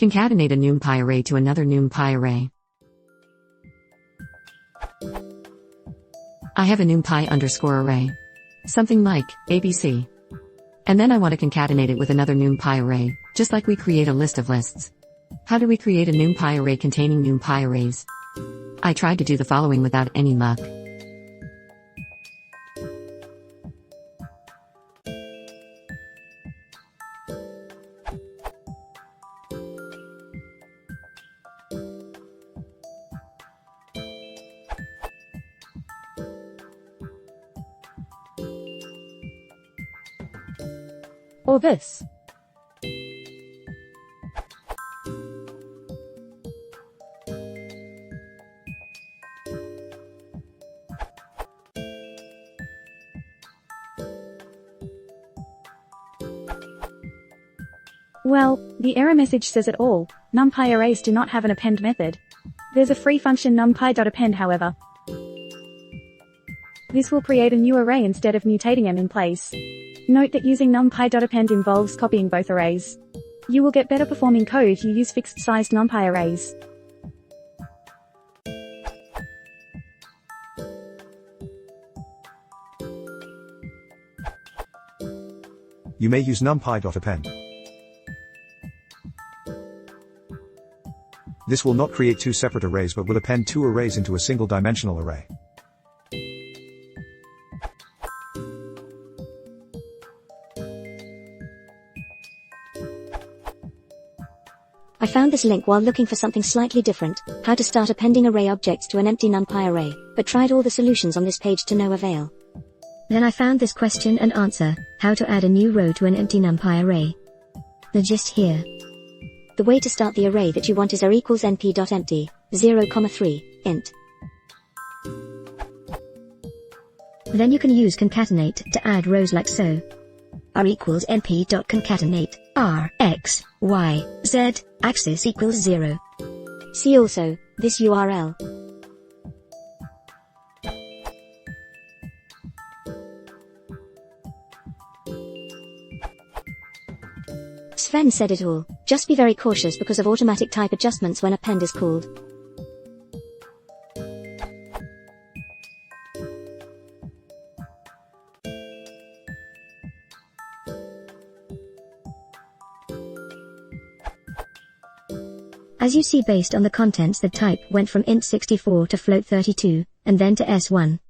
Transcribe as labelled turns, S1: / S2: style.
S1: Concatenate a NumPy array to another NumPy array. I have a NumPy_array. Something like ABC. And then I want to concatenate it with another NumPy array, just like we create a list of lists. How do we create a NumPy array containing NumPy arrays? I tried to do the following without any luck.
S2: Or this.
S3: Well, the error message says it all. NumPy arrays do not have an append method. There's a free function numpy.append, however. This will create a new array instead of mutating them in place. Note that using numpy.append involves copying both arrays. You will get better performing code if you use fixed-sized NumPy arrays.
S4: You may use numpy.append. This will not create two separate arrays but will append two arrays into a single dimensional array.
S5: I found this link while looking for something slightly different, how to start appending array objects to an empty NumPy array, but tried all the solutions on this page to no avail. Then I found this question and answer, how to add a new row to an empty NumPy array. The gist here. The way to start the array that you want is r=np.empty, 0,3, int. Then you can use concatenate to add rows like so. r=np.concatenate, r, x, y, z, axis equals 0. See also, this URL. Sven said it all, just be very cautious because of automatic type adjustments when append is called. As you see, based on the contents, the type went from int64 to float32, and then to s1.